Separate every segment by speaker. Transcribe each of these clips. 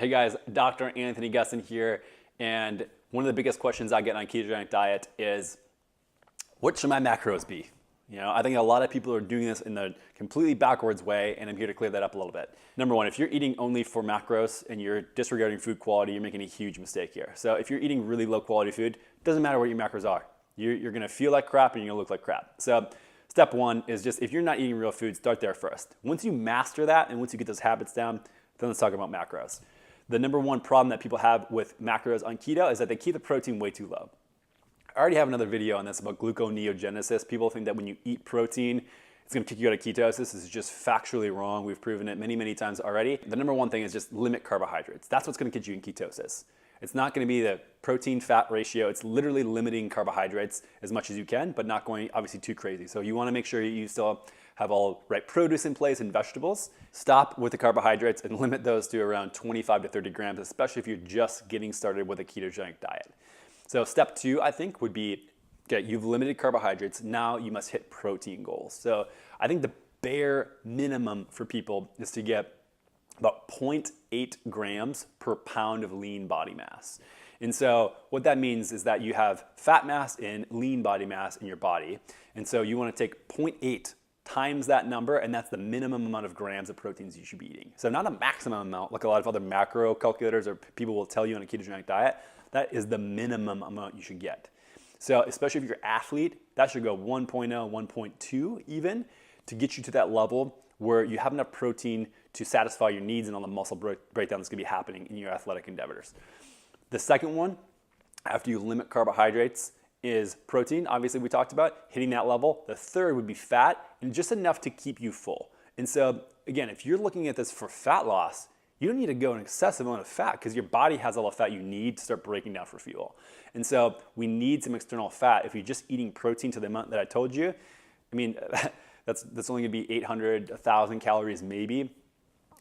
Speaker 1: Hey guys, Dr. Anthony Gustin here, and one of the biggest questions I get on a ketogenic diet is, what should my macros be? I think a lot of people are doing this in the completely backwards way, and I'm here to clear that up a little bit. Number one, if you're eating only for macros and you're disregarding food quality, you're making a huge mistake here. So if you're eating really low quality food, it doesn't matter what your macros are. You're gonna feel like crap and you're gonna look like crap. So step one is just, if you're not eating real food, start there first. Once you master that and once you get those habits down, then let's talk about macros. The number one problem that people have with macros on keto is that they keep the protein way too low. I already have another video on this about gluconeogenesis. People think that when you eat protein, it's gonna kick you out of ketosis. This is just factually wrong. We've proven it many, many times already. The number one thing is just limit carbohydrates. That's what's gonna get you in ketosis. It's not gonna be the protein-fat ratio. It's literally limiting carbohydrates as much as you can, but not going obviously too crazy. So you wanna make sure you still have all right produce in place and vegetables. Stop with the carbohydrates and limit those to around 25 to 30 grams, especially if you're just getting started with a ketogenic diet. So step two, I think, would be, okay, you've limited carbohydrates, now you must hit protein goals. So I think the bare minimum for people is to get about 0.8 grams per pound of lean body mass. And so what that means is that you have fat mass and lean body mass in your body. And so you wanna take 0.8 times that number, and that's the minimum amount of grams of proteins you should be eating. So not a maximum amount like a lot of other macro calculators or people will tell you on a ketogenic diet. That is the minimum amount you should get. So especially if you're an athlete, that should go 1.0, 1.2 even, to get you to that level where you have enough protein to satisfy your needs and all the muscle breakdown that's gonna be happening in your athletic endeavors. The second one, after you limit carbohydrates, is protein. Obviously we talked about hitting that level. The third would be fat, and just enough to keep you full. And so again, if you're looking at this for fat loss, you don't need to go an excessive amount of fat because your body has all the fat you need to start breaking down for fuel. And so we need some external fat. If you're just eating protein to the amount that I told you, I mean, that's only gonna be 800, 1,000 calories maybe.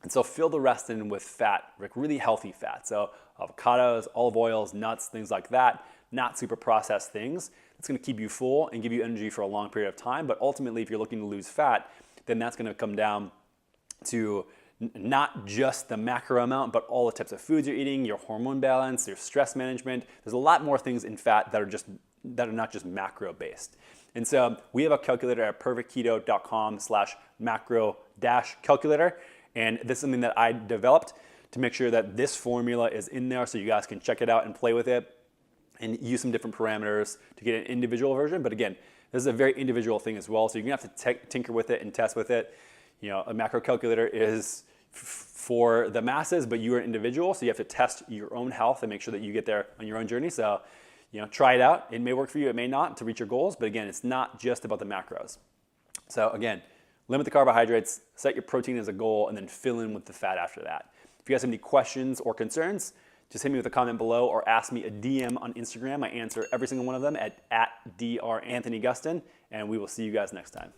Speaker 1: And so fill the rest in with fat, like really healthy fat. So avocados, olive oils, nuts, things like that, not super processed things. It's gonna keep you full and give you energy for a long period of time. But ultimately, if you're looking to lose fat, then that's gonna come down to not just the macro amount, but all the types of foods you're eating, your hormone balance, your stress management. There's a lot more things in fat that are not just macro based. And so we have a calculator at perfectketo.com/macro-calculator. And this is something that I developed to make sure that this formula is in there so you guys can check it out and play with it and use some different parameters to get an individual version. But again, this is a very individual thing as well. So you're gonna have to tinker with it and test with it. A macro calculator is for the masses, but you are an individual, so you have to test your own health and make sure that you get there on your own journey. So, try it out. It may work for you, it may not, to reach your goals, but again, it's not just about the macros. So again, limit the carbohydrates, set your protein as a goal, and then fill in with the fat after that. If you guys have any questions or concerns, just hit me with a comment below or ask me a DM on Instagram. I answer every single one of them at @DrAnthonyGustin, and we will see you guys next time.